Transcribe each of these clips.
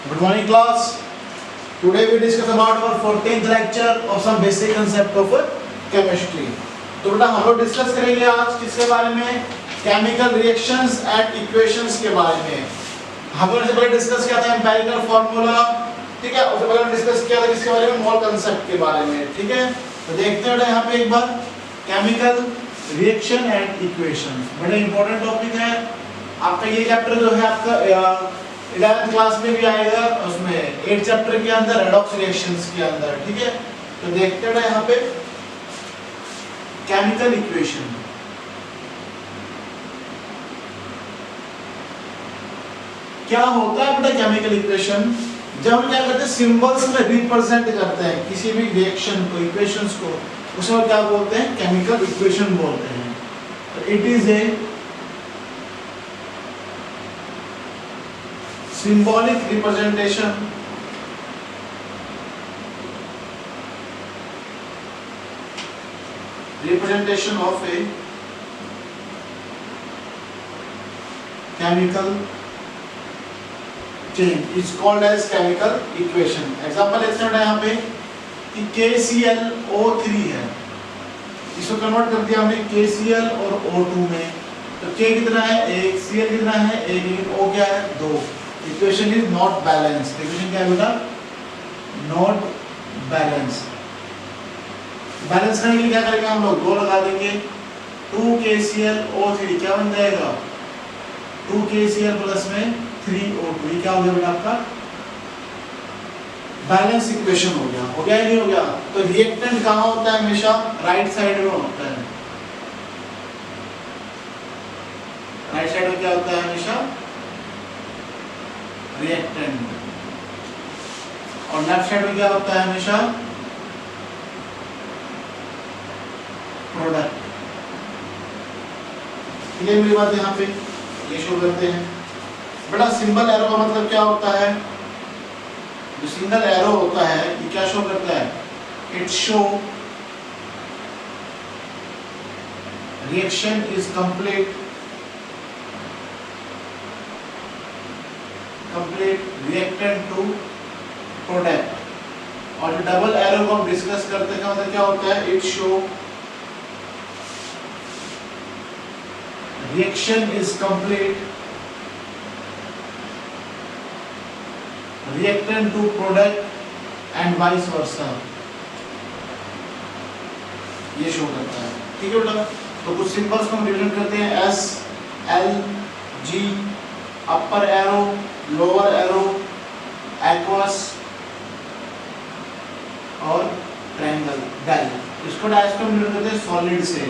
Good morning class. Today we discuss about our 14th lecture of some basic concept of chemistry. तो बेटा हम लोग discuss करेंगे आज किसके बारे में, केमिकल रिएक्शंस एंड इक्वेशंस के बारे में। हम लोगों ने पहले डिस्कस किया था एम्पिरिकल फार्मूला, ठीक है। उससे पहले डिस्कस किया था किसके बारे में, मोल कांसेप्ट के बारे में, ठीक है। तो देखते हैं यहाँ पे एक बार केमिकल रिएक्शन एंड इक्वेशंस, बड़ा इंपॉर्टेंट टॉपिक है आपका। ये चैप्टर जो है आपका 11th क्लास में भी आएगा, उसमें 8 चैप्टर के अंदर रेडॉक्स रिएक्शंस के अंदर, ठीक है। तो देखते हैं यहाँ पे केमिकल इक्वेशन। क्या होता है बेटा केमिकल इक्वेशन? जब हम क्या करते हैं, सिंबल्स में रिप्रेजेंट करते हैं किसी भी रिएक्शन को, इक्वेशंस को, उसमें क्या बोलते हैं, केमिकल इक्वेशन बोलते हैं। तो it is a symbolic representation of a chemical chain is called as chemical equation. Example लेते हैं यहाँ पे कि KClO3 है, इसको कन्वर्ट कर दिया हमने KCl और O2 में। तो K कितना है, 1, Cl कितना है, 1, लेकिन O क्या है, 2। Equation is not balance. Equation क्या है बेटा, नॉट बैलेंस। बैलेंस करने के लिए क्या करेंगे हम लोग, 2 लगा देंगे, 2KClO3 क्या बन जाएगा, 2KCl प्लस में 3O2। ये क्या हो गया बेटा आपका बैलेंस इक्वेशन हो गया। हो गया या नहीं हो गया? तो रिएक्टेंट कहाँ होता है, हमेशा राइट साइड में होता है। राइट साइड में क्या होता है हमेशा, रिएक्टेंट। और लेफ्ट साइड में क्या होता है हमेशा, प्रोडक्ट। क्लियर मेरी बात यहाँ पे, ये शो करते हैं बेटा। सिंबल एरो का मतलब क्या होता है, जो सिंगल एरो होता है ये क्या शो करता है, it show reaction is complete reactant to product। और जो डबल एरो को हम डिस्कस करते हैं मतलब क्या होता है, it show reaction is complete reactant to product and vice versa, ये शो करता है, ठीक है बेटा। तो कुछ सिंबल्स को हम रिप्रेजेंट करते हैं, S, L, G, अपर एरो, लोअर एरो, एक्वस और ट्रायंगल, डेल। इसको डायरेक्ट हम रिलेट करते हैं सॉलिड से।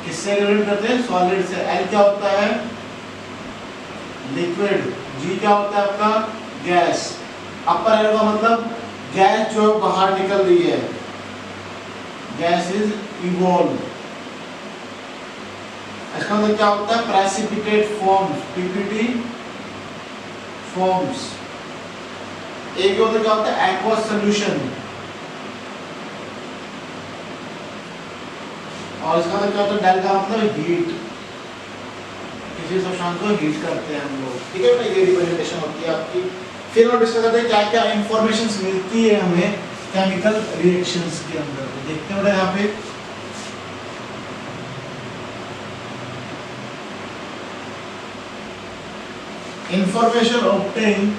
किससे रिलेट करते हैं, सॉलिड से। एल क्या होता है, लिक्विड। जी क्या होता है आपका, गैस। अपर एरो का मतलब गैस जो बाहर निकल रही है, गैस इज इवॉल्व। इसका मतलब क्या होता है, प्रेसिपिटेट फॉर्म्स, पीपीटी फॉर्म्स। एक होता क्या होता है, एक्वस सॉल्यूशन। और इसका मतलब क्या होता है, डेल का मतलब हीट, किसी सब्सटेंस को हीट करते हैं हम लोग, ठीक है बेटा। ये रिप्रेजेंटेशन होती है आपकी। फिर हम डिस्कस करते हैं क्या क्या इंफॉर्मेशंस मिलती है हमें केमिकल रिएक्शंस के अंदर। देखते हैं बेटा यहाँ पे information obtained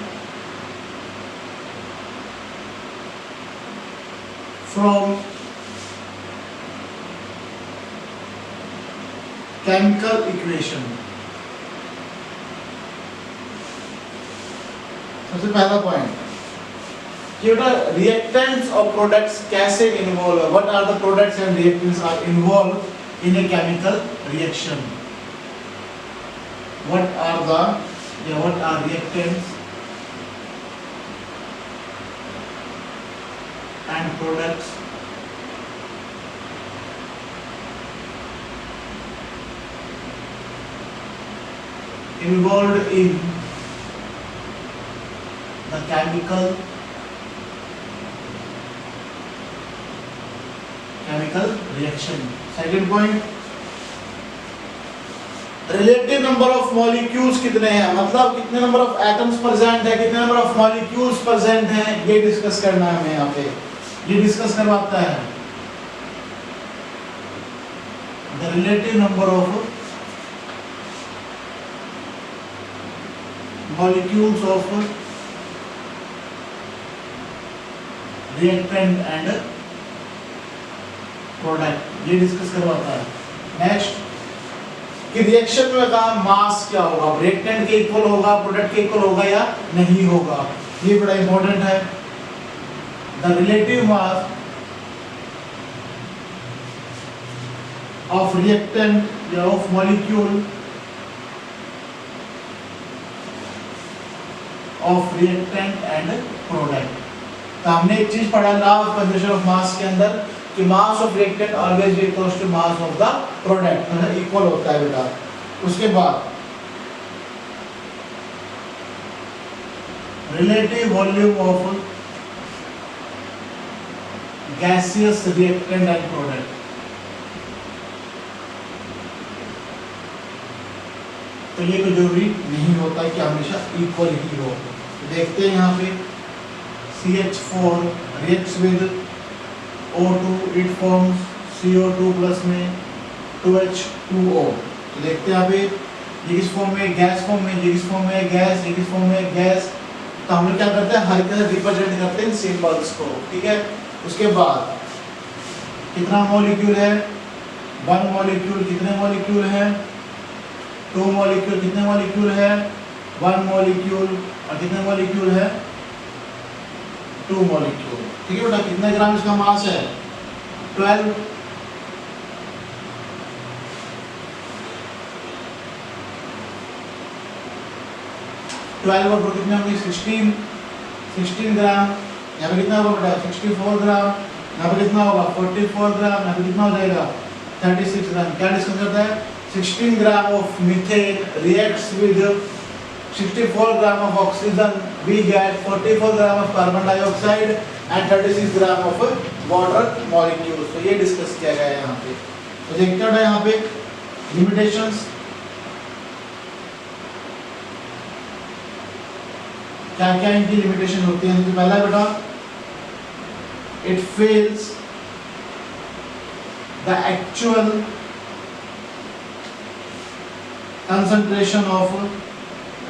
from chemical equation। सबसे पहला पॉइंट कि बेटा रिएक्टेंट्स और प्रोडक्ट्स कैसे इन्वॉल्व है, what are the products and reactants are involve in a chemical reaction. What are reactants and products involved in the chemical reaction। Second point, relative number of molecules कितने हैं, मतलब कितने number of atoms present है, कितने number of molecules present हैं, ये discuss करना है हमें यहाँ पे। ये डिस्कस करवाता है the relative number of molecules of reactant and product, ये डिस्कस करवाता है। नेक्स्ट कि रिएक्शन में का मास क्या होगा, रिएक्टेंट के इक्वल होगा, प्रोडक्ट के इक्वल होगा या नहीं होगा, ये बड़ा इंपॉर्टेंट है। The relative mass of reactant या of molecule of reactant and product. तो हमने एक चीज पढ़ा law of conservation of mass के अंदर कि mass of reactant always equals to mass of the product, मतलब इक्वल होता है बेटा। उसके बाद relative volume of gaseous reactant and product, तो ये तो जरूरी नहीं होता कि हमेशा इक्वल ही हो। तो देखते हैं यहाँ पे CH4 reacts with O2, it forms CO2 plus में 2H2O। तो देखते हैं यहाँ पे ये किस फॉर्म में, गैस फॉर्म में, ये किस फॉर्म में गैस, ये किस फॉर्म में गैस। तो हम लोग क्या करते हैं, हर तरह रिप्रेजेंट करते हैं सिंबल्स को, ठीक है। उसके बाद कितना मॉलिक्यूल है, 1 मॉलिक्यूल, कितने मॉलिक्यूल है, 2 मॉलिक्यूल, कितने मॉलिक्यूल है, 1 मॉलिक्यूल, और कितने मॉलिक्यूल है, 2 मॉलिक्यूल, ठीक है बेटा। कितना ग्राम इसका मास है, 12। और कितने होंगे, 16 ग्राम। यहाँ पे कितना होगा बेटा, 64 ग्राम। यहाँ पे कितना होगा, 44 ग्राम। यहाँ पे कितना हो जाएगा, 36 ग्राम। क्या डिस्कस करता है, 16 gram of methane reacts with 64 gram of oxygen, we get 44 gram of carbon dioxide and 36 gram of water molecules। तो ये डिस्कस किया गया है यहाँ पे। तो देखते हैं यहाँ पे लिमिटेशंस क्या क्या इनकी लिमिटेशन होती है। तो पहला बेटा, it fails the actual concentration of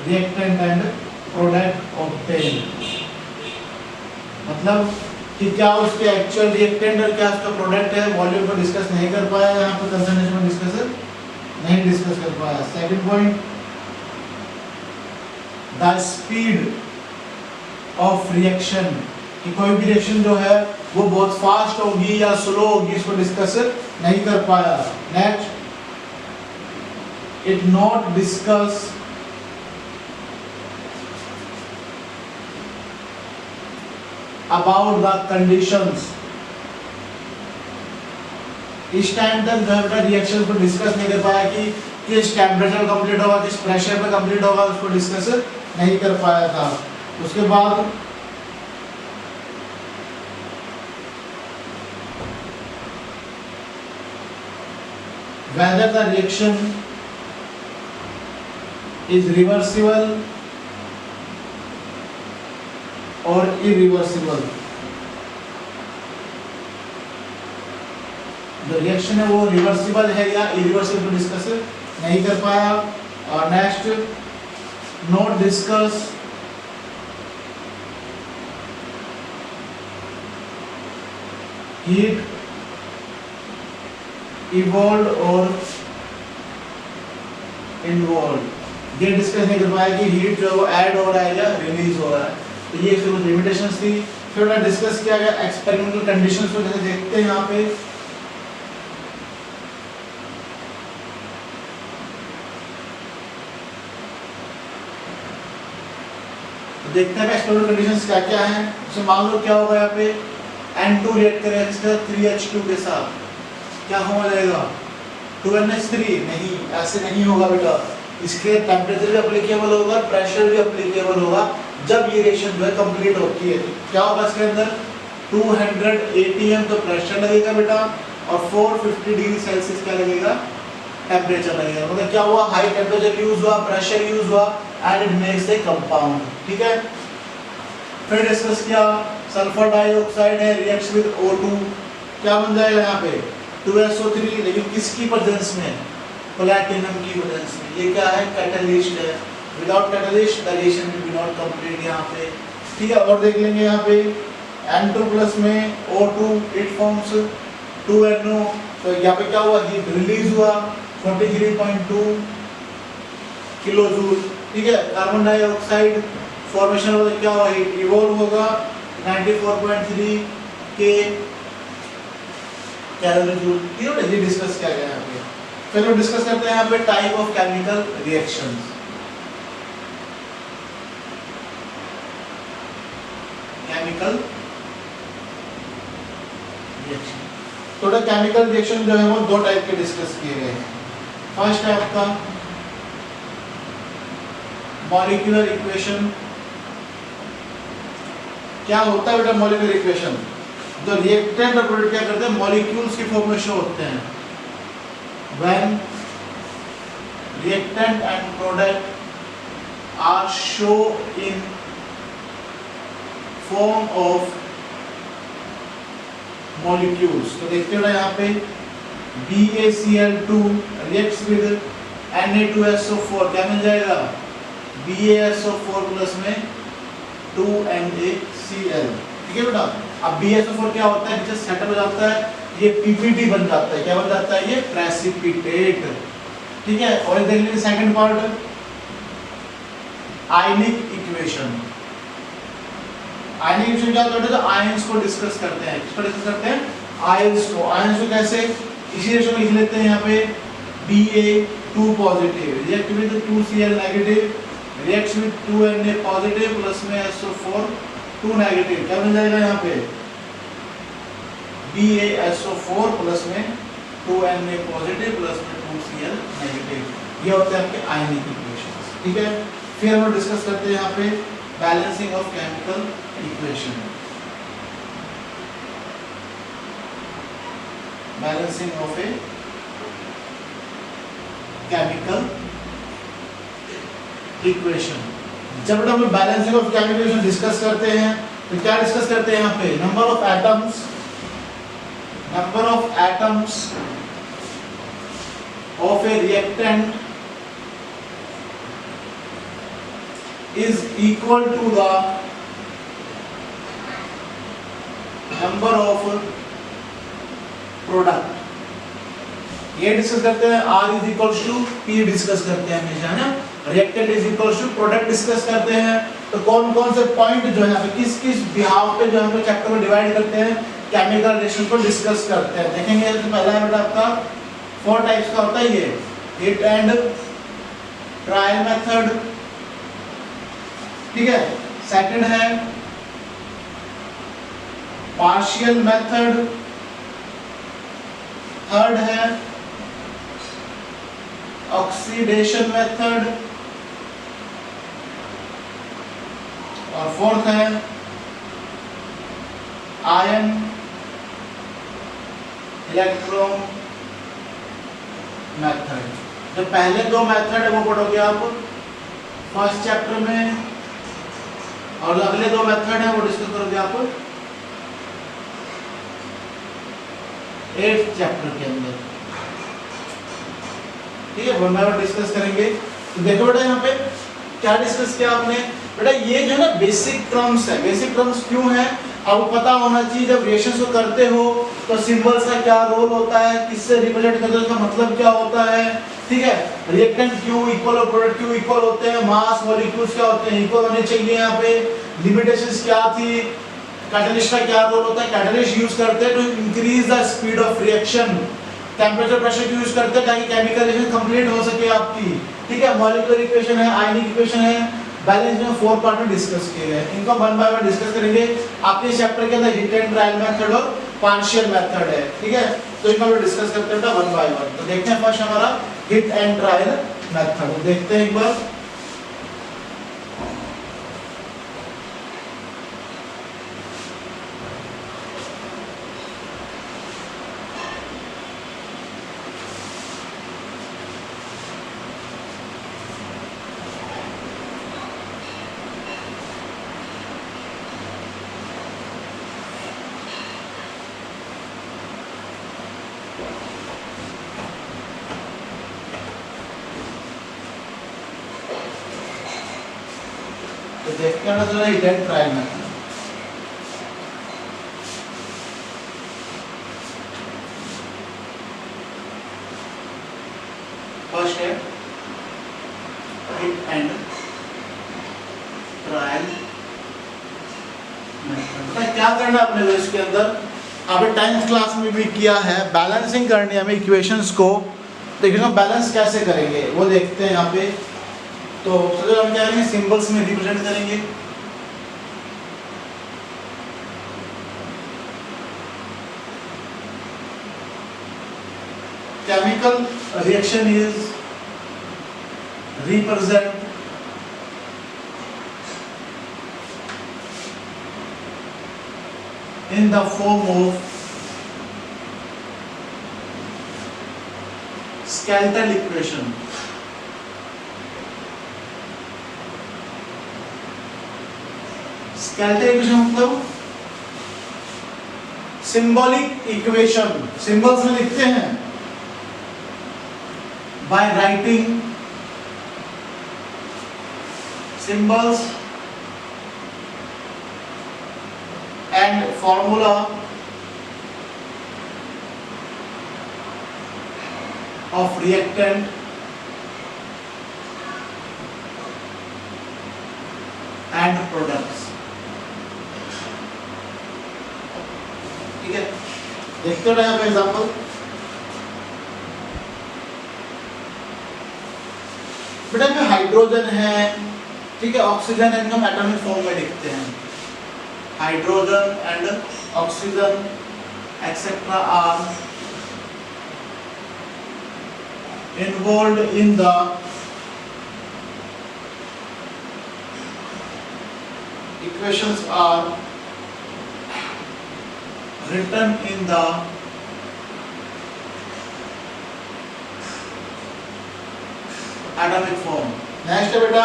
reactant and product obtain, मतलब कि क्या उसके एक्चुअल रिएक्टेंट और क्या उसका प्रोडक्ट है, वॉल्यूम को डिस्कस नहीं कर पाया, यहाँ पर कंसंट्रेशन में डिस्कस कर पाया। Second point, the speed of reaction, कि कोई भी रिएक्शन जो है वो बहुत फास्ट होगी या स्लो होगी, इसको डिस्कस नहीं कर पाया। Next, it not discuss about the conditions, इस टाइम तक जो है रिएक्शन को डिस्कस नहीं कर पाया कि किस टेम्परेचर कंप्लीट होगा, किस प्रेशर पे कंप्लीट होगा, उसको डिस्कस नहीं कर पाया था। उसके बाद whether the reaction is reversible और इरिवर्सिबल, जो रिएक्शन है वो रिवर्सिबल है या इरिवर्सिबल डिस्कस नहीं कर पाया। और next, note discuss heat evolve और इन्वॉल्व, ये डिस्कस नहीं कर पाया कि हीट जो है वो ऐड हो रहा है या रिलीज हो रहा है। तो ये कुछ लिमिटेशंस थी। फिर उन्हें डिस्कस किया गया एक्सपेरिमेंटल कंडीशंस को, जैसे देखते हैं यहाँ पे तो देखते हैं एक्सपेरिमेंटल कंडीशंस क्या क्या हैं। तो मान लो क्या होगा, यहाँ पे N2 रिएक्ट करेगा 3H2 के साथ, क्या हो जाएगा 2NH3। नहीं, ऐसे नहीं होगा बेटा, इसके टेम्परेचर भी एप्लीकेबल होगा, प्रेशर भी एप्लीकेबल होगा जब ये रिएक्शन जो है कंप्लीट होती है। तो क्या होगा इसके अंदर, 200 atm तो प्रेशर लगेगा बेटा, और 450 डिग्री सेल्सियस क्या लगेगा, टेम्परेचर लगेगा। मतलब क्या हुआ, हाई टेम्परेचर यूज हुआ, प्रेशर यूज हुआ and it makes the compound. ठीक है, फिर डिस्कस किया सल्फर डाइऑक्साइड है रिएक्ट्स विद O2, क्या बन जाएगा यहाँ पे 2SO3, लेकिन किसकी प्रेजेंस में, प्लैटिनम की प्रेजेंस में। ये क्या है, कैटलिस्ट है, without catalyst the reaction will be not complete यहाँ पे। ठीक है, और देख लेंगे यहाँ पे N2 प्लस में O2 इट फॉर्म्स 2NO, तो यहाँ पे क्या हुआ, हीट रिलीज हुआ 43.2 किलो जूल। ठीक है, कार्बन डाइऑक्साइड फॉर्मेशन होगा क्या हुआ, हीट इवॉल्व होगा 94.3 के कैलोरी जूल। ठीक है, ये डिस्कस किया गया यहाँ पे। फिर हम डिस्कस करते हैं यहाँ पे type of chemical reactions. Chemical reaction, थोड़ा केमिकल रिएक्शन जो है वो दो टाइप के डिस्कस किए गए हैं। फर्स्ट है आपका मॉलिक्यूलर इक्वेशन। क्या होता है बेटा मॉलिक्यूलर इक्वेशन, जो रिएक्टेंट और प्रोडक्ट क्या करते हैं, मॉलिक्यूल्स की फॉर्म में शो होते हैं। When reactant and product are show in form of molecules, तो देखते हो यहाँ पे BaCl2 रिएक्ट्स विद Na2SO4, क्या मिल जाएगा BaSO4 प्लस में 2NaCl। ठीक है बेटा, अब BaSO4 क्या होता है, नीचे सेटल हो जाता है, ये PPT बन जाता है, क्या बन जाता है, ये प्रेसिपिटेट। ठीक है, और देख लीजिए सेकंड पार्ट आयनिक इक्वेशन। आयनिक इक्वेशन क्या होता है, जो आयंस को डिस्कस करते हैं, किसको डिस्कस करते हैं, आयंस को। आयंस को कैसे, इसी रेशो में लिख लेते हैं यहाँ पे Ba2 positive react with 2Cl negative reacts with 2Na positive plus में SO4 2 नेगेटिव, क्या बन जाएगा यहाँ पे BaSO4 प्लस में 2Na पॉजिटिव प्लस में 2Cl नेगेटिव। ये होते हैं आपके आयनिक इक्वेशंस। ठीक है, फिर हम डिस्कस करते हैं यहाँ पे balancing of chemical equation. Balancing of a chemical equation. जब हम balancing of chemical equation discuss करते हैं तो क्या डिस्कस करते हैं यहाँ पे, number of atoms of A reactant is equal to the number of product। ये डिस्कस करते हैं, R is equals to P discuss करते हैं हमेशा, है ना। Reactant is equals to product discuss करते हैं। तो कौन कौन से पॉइंट जो है यहाँ पे किस किस बिहाव पे जो हम चैप्टर में डिवाइड करते हैं, केमिकल रिएक्शन को डिस्कस करते हैं। देखेंगे तो पहला है बेटा आपका 4 टाइप्स का होता है ये, हिट एंड ट्रायल मेथड। ठीक है, सेकंड है पार्शियल मेथड, थर्ड है ऑक्सीडेशन मेथड, और फोर्थ है आयन इलेक्ट्रॉन मेथड। जो पहले दो मेथड है वो पढ़ोगे आप फर्स्ट चैप्टर में, और अगले दो मेथड है वो डिस्कस करोगे आप 8th चैप्टर के अंदर। ठीक है, वन बाय वन डिस्कस करेंगे। तो देखो बेटा यहाँ पे क्या डिस्कस किया आपने, बेटा ये जो है ना बेसिक टर्म्स है। बेसिक टर्म्स क्यों है, आपको पता होना चाहिए। जब रिएक्शंस को करते हो तो सिंबल्स का क्या रोल होता है, किससे रिप्रेजेंट करते हो, उसका मतलब क्या होता है। ठीक है, रिएक्टेंट क्यों इक्वल और प्रोडक्ट क्यों इक्वल होते हैं, मास मॉलिक्यूल्स क्या होते हैं, इक्वल होने चाहिए। यहाँ पे लिमिटेशंस क्या थी, कैटलिस्ट का क्या रोल होता है, कैटलिस्ट यूज करते हैं to increase the speed of reaction. Temperature pressure क्यों यूज करते हैं, ताकि केमिकल रिएक्शन कंप्लीट हो सके आपकी। ठीक है, मॉलिक्यूलर इक्वेशन है, आयनिक इक्वेशन है, बैलेंस में 4 पार्ट में डिस्कस किए गए। इनको वन बाय वन डिस्कस करेंगे। आपके चैप्टर के अंदर हिट एंड ट्रायल मेथड और पार्शियल मेथड है। ठीक है, तो इनको हम डिस्कस करते हैं वन बाय वन। तो देखते हैं फर्स्ट हमारा हिट एंड ट्रायल मेथड, देखते हैं एक बार। देखते हैं ना heat and trial method. First है हीट एंड ट्रायल मेथड। क्या करना है अपने इसके अंदर, आपने 10th क्लास में भी किया है, बैलेंसिंग करनी है हमें इक्वेशंस को। देखिए हम बैलेंस कैसे करेंगे वो देखते हैं यहाँ पे। तो सबसे हम क्या करेंगे, सिंबल्स में रिप्रेजेंट करेंगे। Chemical reaction is represent in the form of skeletal equation. skeletal equation मतलब symbolic equation, symbols में लिखते हैं by writing symbols and formula of reactant and products। ठीक है, देखते रहे आप एग्जांपल। बेटा में हाइड्रोजन है, ठीक है, ऑक्सीजन है, इनको हम एटॉमिक फॉर्म में लिखते हैं। Hydrogen and oxygen etc. are involved in the equations are written in the atomic form। Next है बेटा,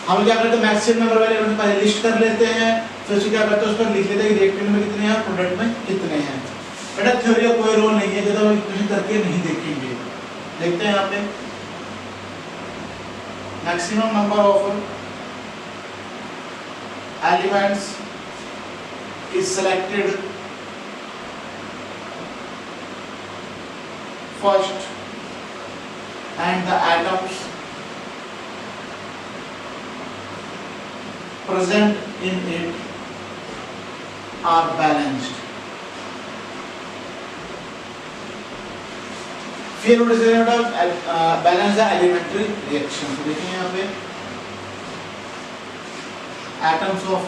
हम क्या करते हैं, मैक्सिमम नंबर वाले एलिमेंट पहले लिस्ट कर लेते हैं, फिर उसको क्या करते हैं, उस पर लिख लेते हैं कि रिएक्टेंट में कितने हैं, प्रोडक्ट में कितने हैं। बेटा थ्योरी का कोई रोल नहीं है, जब हम इक्वेशन करके नहीं देखेंगे। देखते हैं यहाँ पे maximum number of elements is selected first and the atoms present in it are balanced। फिर बैलेंस द एलिमेंट्री रिएक्शन। तो देखिए यहाँ पे atoms of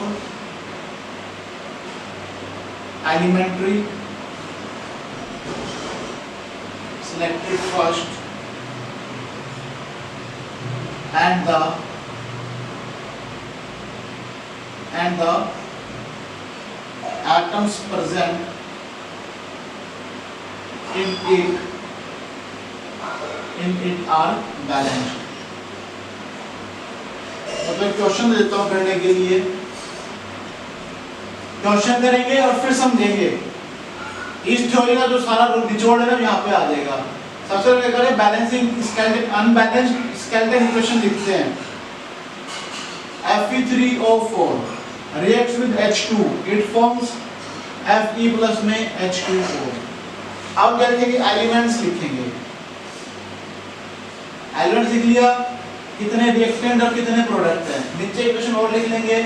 elementary selected first and the atoms present in it are balanced। मतलब question देता हूँ करने के लिए, क्वेश्चन करेंगे और फिर समझेंगे। इस थ्योरी का जो सारा निचोड़ है ना यहाँ पे आ जाएगा। सबसे पहले करें balancing skeleton, unbalanced skeleton equation लिखते हैं। Fe3O4 reacts with H2, it forms Fe plus में H2O। अब क्या लिखेंगे, एलिमेंट्स लिखेंगे। एलिमेंट्स लिख लिया, कितने रिएक्टेंट और कितने प्रोडक्ट हैं। नीचे इक्वेशन और लिख लेंगे,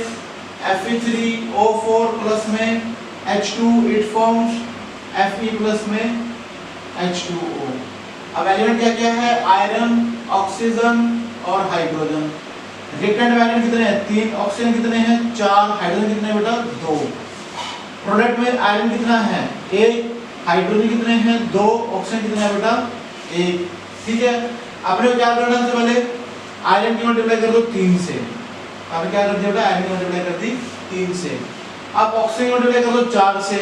Fe3O4 प्लस में H2, it forms Fe plus में H2O। अब एलिमेंट क्या क्या है, आयरन, ऑक्सीजन और हाइड्रोजन। रिएक्टेंट में आयरन कितने हैं, 3, ऑक्सीजन कितने हैं, 4, हाइड्रोजन कितने हैं बेटा, 2। प्रोडक्ट में आयरन कितना है, 1, हाइड्रोजन कितने हैं, 2, ऑक्सीजन कितना है बेटा, 1। ठीक है, आपने क्या करना है, पहले आयरन की मल्टीप्लाई कर दो 3 से। आपने क्या कर दिया बेटा, आयरन की मल्टीप्लाई कर दी 3 से। अब ऑक्सीजन की मल्टीप्लाई कर दो 4 से।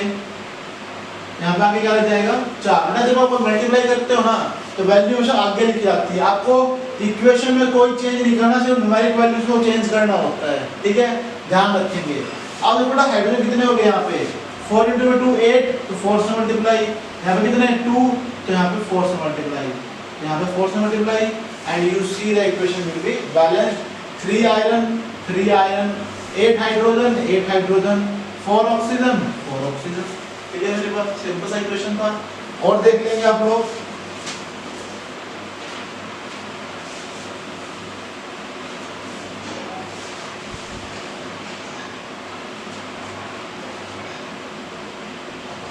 यहाँ पे आगे क्या लग जाएगा, 4। ना जब आप मल्टीप्लाई करते हो ना तो वैल्यू हमेशा आगे लिखी जाती है। आपको इक्वेशन में कोई चेंज नहीं करना, सिर्फ न्यूमेरिक वैल्यूज को चेंज करना होता है। ठीक है, ध्यान रखेंगे। अब देखो बेटा हाइड्रोजन कितने हो गए, यहाँ पे 4 × 2 8, तो 4 से मल्टीप्लाई। यहाँ पे कितने 2, तो यहाँ पे 4 से मल्टीप्लाई, यहाँ पे 4 से multiply, and you see the equation will be balanced. 3 iron 8 hydrogen 8 hydrogen, 4 oxygen 4 oxygen. Clear है बात, सिंपल सा इक्वेशन था। और देख लेंगे आप लोग,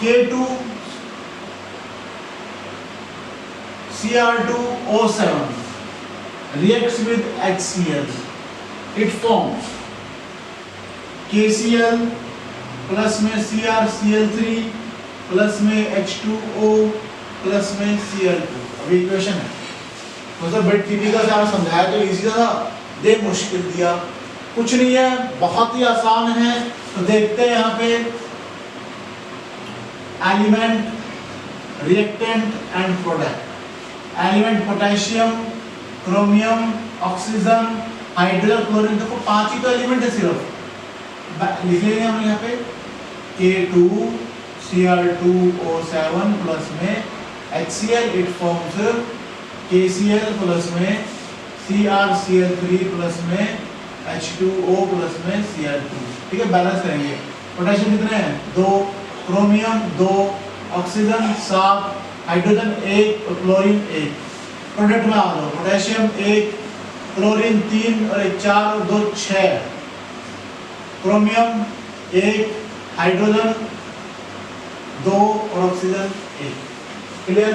K2 Cr2O7 reacts with HCl, it forms KCl plus में CrCl3 प्लस में H2O प्लस में Cl2। अभी इक्वेशन है तो सर बड़ी टिपिकल से आपने समझाया तो इजी था, दे मुश्किल दिया, कुछ नहीं है, बहुत ही आसान है। तो देखते हैं यहाँ पे element, reactant and product. Element potassium, chromium, oxygen, hydrogen, chlorine, देखो 5 ही तो एलिमेंट है सिर्फ। लिख लेंगे हम यहाँ पे K2 Cr2O7 प्लस में HCl, it forms KCl plus में CrCl3 प्लस में H2O प्लस में Cl2। ठीक है, बैलेंस करेंगे। पोटेशियम कितने हैं 2, क्रोमियम 2, ऑक्सीजन 7, हाइड्रोजन 1 और क्लोरीन 1। प्रोडक्ट में आ जाओ, पोटेशियम 1, क्लोरीन 3 और 4 और 2 6, क्रोमियम 1, हाइड्रोजन 2 और ऑक्सीजन 1। क्लियर।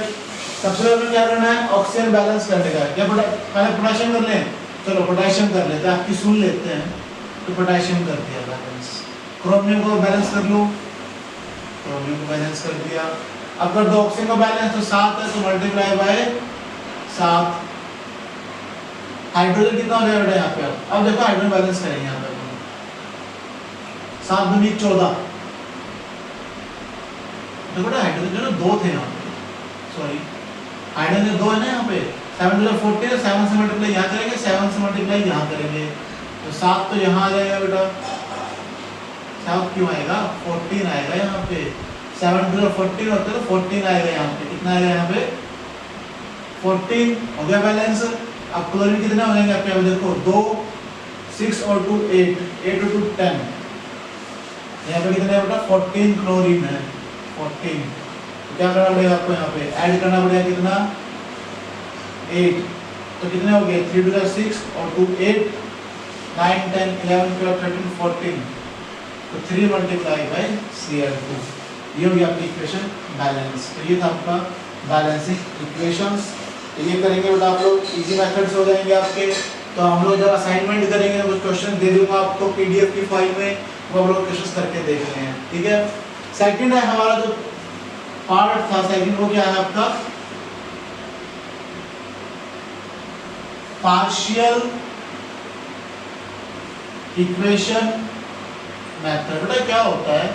सबसे पहले क्या करना है, ऑक्सीजन बैलेंस करने का है। क्या पहले पोटेशियम कर लें, चलो पोटेशियम कर लेते हैं, आपकी सुन लेते हैं। तो पोटेशियम कर दिया बैलेंस, क्रोमियम को बैलेंस कर लो, क्रोमियम को बैलेंस कर दिया। अब कर दो ऑक्सीजन का बैलेंस, तो 7 है तो मल्टीप्लाई बाय 7। हाइड्रोजन कितना हो जाएगा बेटा यहाँ पे, अब देखो हाइड्रोजन बैलेंस करेंगे यहाँ पे 7 दूनी 14। देखो बेटा हाइड्रोजन जो ना 2 थे यहाँ पे, सॉरी हाइड्रोजन 2 है ना यहाँ पे, 7 जो 14 है, 7 से मल्टीप्लाई यहाँ करेंगे, 7 से मल्टीप्लाई यहाँ करेंगे, तो 7 तो यहाँ आ जाएगा बेटा। 7 क्यों आएगा, 14 आएगा यहाँ पे। 7 जो 14 होता है तो 14 आएगा यहाँ पे। कितना आएगा यहाँ पे 14 हो गया बैलेंस। अब क्लोरीन कितना हो जाएंगे आपके, देखो 2, 6 और 2 8, 8 और 2 10। यहाँ पे कितना है बेटा 14 क्लोरीन है 14। तो क्या करना पड़ेगा आपको, यहाँ पे ऐड करना पड़ेगा कितना 8। तो कितने हो गए 3 2 6 और 2 8, 9 10 11 12 13 14। तो 3 मल्टीप्लाई बाय Cl2। ये हो गया आपकी इक्वेशन बैलेंस। तो ये था आपका बैलेंसिंग इक्वेशंस। तो ये करेंगे बेटा आप लोग, इजी मेथड्स हो जाएंगे आपके। तो हम लोग जब असाइनमेंट करेंगे कुछ क्वेश्चन दे दूंगा आपको पीडीएफ की फाइल में, वो हम लोग क्वेश्चन करके देख रहे हैं। ठीक है। सेकंड है हमारा जो पार्ट था सेकंड, वो क्या है आपका पार्शियल इक्वेशन मेथड। बेटा क्या होता है,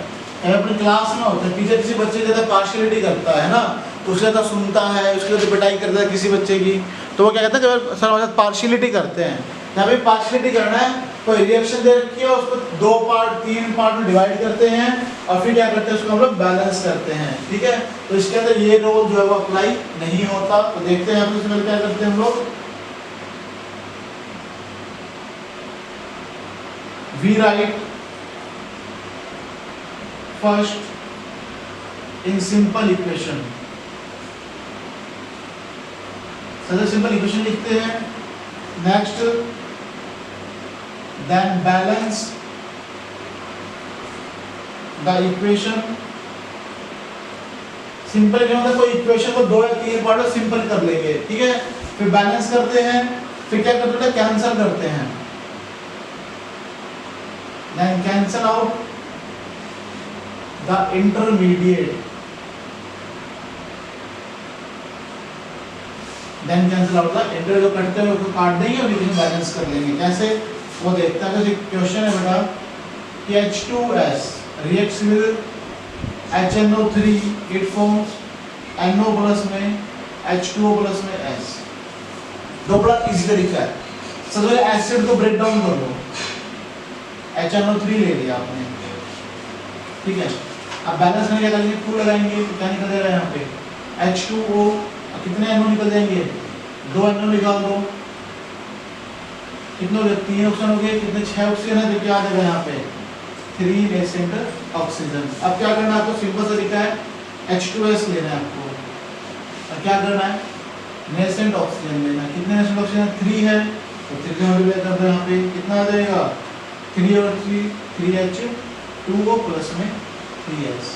अपनी क्लास में होता है टीचर किसी बच्चे ज्यादा पार्शियलिटी करता है ना, तो उसके ज्यादा सुनता है, उसके लिए पिटाई करता है किसी बच्चे की, तो वो क्या कहते हैं जब सर पार्शियलिटी करते हैं। यहाँ पे पार्शियलिटी करना है, कोई रिएक्शन दे रखी है उसको 2 पार्ट 3 पार्ट में डिवाइड करते हैं और फिर क्या करते हैं उसको हम लोग बैलेंस करते हैं। ठीक है। तो इसके अंदर ये रूल जो है वो अप्लाई नहीं होता। तो देखते हैं हम इसमें क्या करते हैं हम लोग, we write first in simple equation. सबसे सिंपल इक्वेशन लिखते हैं, next then balance the equation. Simple क्या मतलब कोई इक्वेशन को 2 या 3 पार्ट में सिंपल कर लेंगे। ठीक है। फिर बैलेंस करते हैं, फिर क्या करते हैं कैंसिल करते हैं, then cancel out the intermediate, then cancel out the inter, जो कटते हैं उसको काट देंगे और इक्वेशन बैलेंस कर लेंगे। कैसे वो देखता है। तो क्वेश्चन है बेटा कि H2S reacts with HNO3, it forms NO plus में H2O प्लस में S। दो बड़ा इजी तरीका है। सबसे पहले एसिड को ब्रेक डाउन कर लो, HNO3 ले लिया आपने। ठीक है। अब बैलेंस करने क्या करेंगे, 2 लगाएंगे तो क्या निकल जाएगा यहाँ पे H2O। कितने NO निकल जाएंगे, 2 NO निकाल दो। कितने हो गए, 3 ऑक्सीजन हो गए, कितने 6 ऑक्सीजन है, तो क्या आ जाएगा यहाँ पे 3 नेसेंट ऑक्सीजन। अब क्या करना है आपको, सिंपल सा तरीका है, H2S लेना है आपको, और क्या करना है, नेसेंट ऑक्सीजन लेना है। कितने नेसेंट ऑक्सीजन, 3 है, तो 3 से मल्टीप्लाई कर दो, यहाँ पे कितना आ जाएगा 3 और 3 3H2O प्लस में 3S।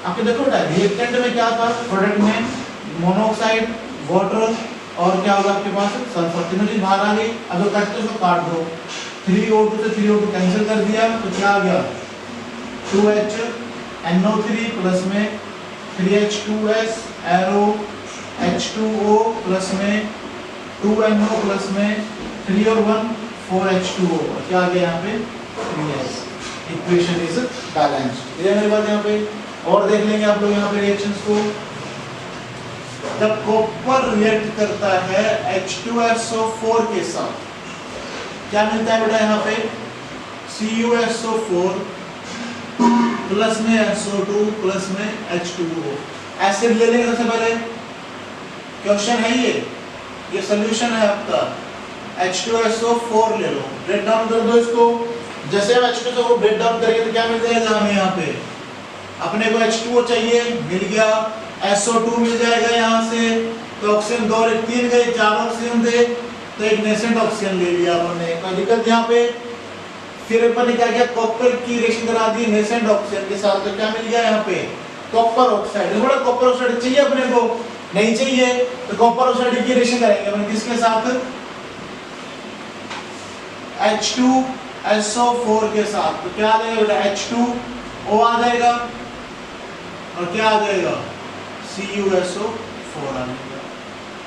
आपके देखो बेटा रिएक्टेंट में क्या था, प्रोडक्ट में मोनोऑक्साइड, वाटर और क्या होगा आपके पास सल्फर, तीनों चीज बाहर आ गई। अब जो काटते उसको काट दो, 3O2 से 3O2 कैंसिल कर दिया, तो क्या आ गया 2HNO3 प्लस में 3H2S एरो H2O प्लस में 2NO प्लस में 3 और 1 4H2O, और क्या आ गया यहाँ पे 3S। Equation is balanced. ये मेरे बात यहाँ पे और देख लेंगे आप लोग यहाँ पे रिएक्शंस को। जब कॉपर रिएक्ट करता है H2SO4 के साथ, क्या मिलता है बेटा यहाँ पे CuSO4 प्लस में SO2 प्लस में H2O। एसिड ले लेंगे सबसे पहले, क्वेश्चन है ये सोल्यूशन है आपका, H2SO4 ले लो, ब्रेक डाउन कर दो इसको। जैसे हम H2SO को ब्रेक डाउन करेंगे तो क्या मिल जाएगा हमें यहाँ पे, अपने को H2O चाहिए, मिल गया, SO2 मिल जाएगा यहाँ से, तो ऑक्सीजन 2 और 3 गए, 4 ऑक्सीजन थे, तो एक नेसेंट ऑक्सीजन ले लिया हमने, कोई दिक्कत यहाँ पे। फिर अपन ने क्या किया, कॉपर की रिएक्शन करा दी नेसेंट ऑक्सीजन के साथ, तो क्या मिल गया यहाँ पे कॉपर ऑक्साइड। थोड़ा कॉपर ऑक्साइड चाहिए अपने को, नहीं चाहिए तो कॉपर ऑक्साइड की रिएक्शन करेंगे अपन किसके साथ, H2SO4 के साथ, तो क्या आ जाएगा बेटा H2O आ जाएगा, और क्या आ जाएगा CuSO4 आ जाएगा।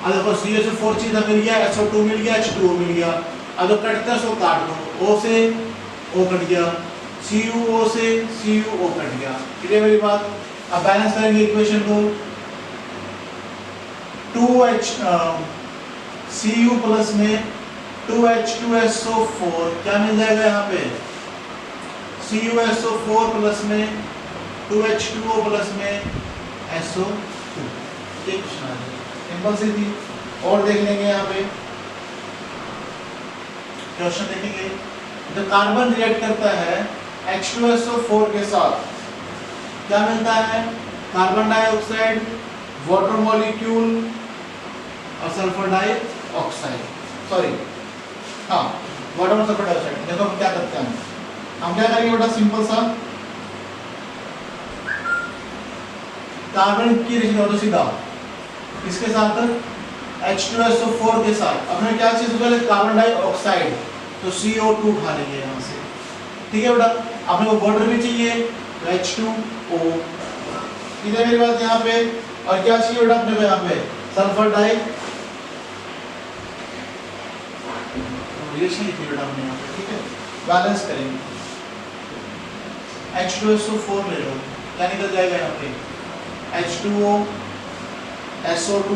अब देखो CuSO4 चीज मिल गया, SO2 मिल गया, H2O मिल गया। अब जो कटता है उसको काट दो, O से O कट गया, CuO से CuO कट गया, ठीक है मेरी बात। अब बैलेंस करेंगे इक्वेशन को, 2H Cu प्लस में 2H2SO4 क्या मिल जाएगा यहाँ पे CuSO4 प्लस में 2H2O प्लस में SO2। ये क्वेश्चन आ जाएगा, सिंपल सी थी। और देख लेंगे यहाँ पे क्वेश्चन देखेंगे, जब कार्बन रिएक्ट करता है H2SO4 के साथ क्या मिलता है, कार्बन डाइऑक्साइड, वाटर मॉलिक्यूल और सल्फर डाइऑक्साइड, सॉरी हाँ वाटर और सल्फर डाइऑक्साइड। देखो हम क्या करते हैं, हम क्या करेंगे बेटा, सिंपल सा कार्बन की रिएक्शन कर दो सीधा, इसके साथ H2SO4 के साथ अपने क्या चीज पहले कार्बन डाइऑक्साइड, तो CO2 उठा लेंगे यहाँ से, ठीक है बेटा। अपने को वाटर भी चाहिए तो H2O, ठीक है मेरी बात यहाँ पे। और क्या चाहिए बेटा अपने को यहाँ पे सल्फर डाई रिएक्शन लिखी बेटा हमने यहाँ पे, ठीक है। बैलेंस करेंगे, H2SO4 ले लो, क्या निकल जाएगा यहाँ पे H2O SO2,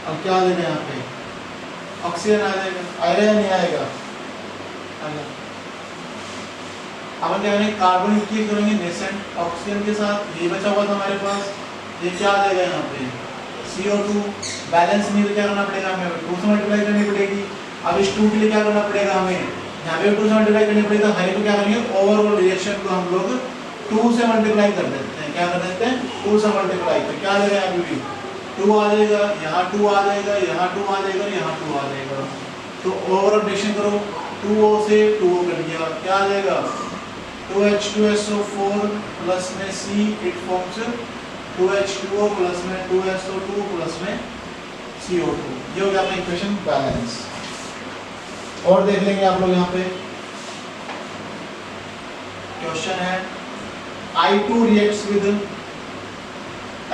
अब क्या देना यहाँ पे ऑक्सीजन आ जाएगा, आएगा या नहीं आएगा, आएगा। अब क्या करेंगे, कार्बन की करेंगे नेसेंट ऑक्सीजन के साथ, ये बचा हुआ था हमारे पास, ये क्या आ जाएगा यहाँ पे CO2। बैलेंस नहीं तो क्या करना पड़ेगा हमें, 2 से मल्टीप्लाई करनी पड़ेगी। अब इस 2 के लिए क्या करना पड़ेगा हमें, यहाँ पे 2 से मल्टीप्लाई करनी पड़ेगी, तो हाई को क्या करेंगे ओवरऑल रिएक्शन को हम लोग 2 से मल्टीप्लाई कर देते हैं, क्या कर देते हैं 2 से मल्टीप्लाई, तो क्या आ जाएगा यहाँ पे 2 आ जाएगा, यहाँ 2 आ जाएगा, यहाँ 2 आ जाएगा, यहाँ 2 आ जाएगा। तो ओवरऑल रिएक्शन करो, 2O से 2O कर दिया, क्या आ जाएगा 2H2SO4 प्लस में C, it forms 2H2O plus में 2SO2 प्लस में CO2। ये हो गया अपना इक्वेशन बैलेंस। और देख लेंगे आप लोग यहाँ पे क्वेश्चन है, I2 reacts with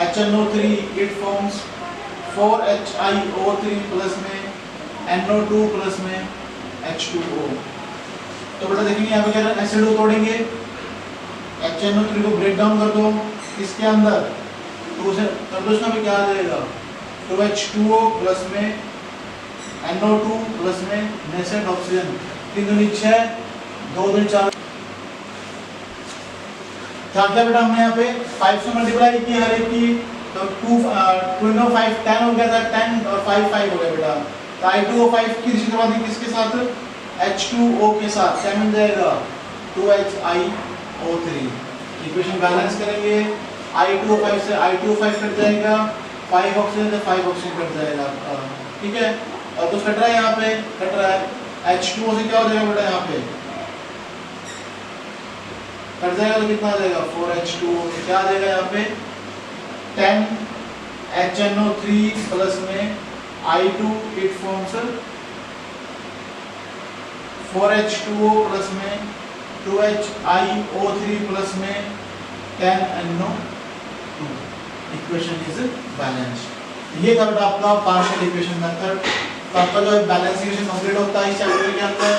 HNO3, it forms 4HiO3 plus में NO2 प्लस में H2O। तो बेटा देखेंगे यहाँ पे क्या एसिड को तोड़ेंगे, HNO3 को ब्रेक डाउन कर दो इसके अंदर, तो उसे कर दो, इसका भी क्या आ जाएगा 2H2O प्लस में NO2 प्लस में नेसेंट ऑक्सीजन, 3 दूनी 6, 2 दूनी 4, क्या क्या बेटा हमने यहाँ पे 5 से मल्टीप्लाई की हर एक की, तो 2 5 10 हो गया था, 10 और 5 5 हो गया बेटा, तो I2O5 की रिश्ते बांधी किसके साथ, H2O के साथ, क्या मिल जाएगा 2HiO3। इक्वेशन बैलेंस करेंगे, I2O5 से I2O5 कट जाएगा, 5 ऑक्सीजन से 5 ऑक्सीजन कट जाएगा आपका, ठीक है। और तो कट रहा है, यहाँ पे कट रहा है, H2O से क्या हो जाएगा बेटा, यहाँ पे कट जाएगा तो कितना आ जाएगा 4H2O, तो क्या आ जाएगा यहाँ पे 10HNO3 प्लस में I2 it forms 4H2O plus में 2HiO3 प्लस में 10NO2। Equation is balanced. ये था बेटा आपका पार्शियल इक्वेशन मेथड। तो आपका जो बैलेंस इक्वेशन कंप्लीट होता है इस चैप्टर के अंदर।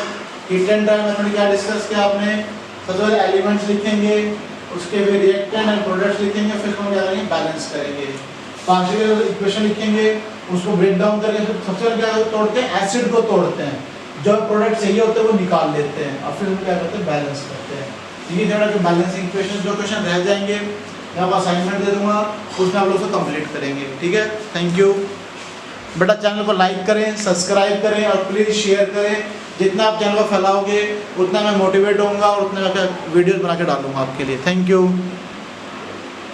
हीट एंड ड्राई मेथड क्या डिस्कस किया आपने, सबसे पहले एलिमेंट्स लिखेंगे, उसके फिर रिएक्टेंट एंड प्रोडक्ट्स लिखेंगे, फिर हम क्या करेंगे बैलेंस करेंगे। पार्शियल इक्वेशन लिखेंगे, उसको ब्रेक डाउन करके सबसे पहले क्या तोड़ते हैं, एसिड को तोड़ते हैं, जो प्रोडक्ट चाहिए होते हैं वो निकाल लेते हैं और फिर क्या करते हैं बैलेंस करते हैं। ये थोड़ा कि बैलेंसिंग इक्वेशन जो क्वेश्चन रह जाएंगे मैं आपको असाइनमेंट दे दूंगा, उसमें आप लोग उसको कंप्लीट करेंगे, ठीक है। थैंक यू बेटा। चैनल को लाइक करें, सब्सक्राइब करें और प्लीज़ शेयर करें। जितना आप चैनल को फैलाओगे उतना मैं मोटिवेट होऊंगा और उतना मैं वीडियोस बना के डालूंगा आपके लिए। Thank you.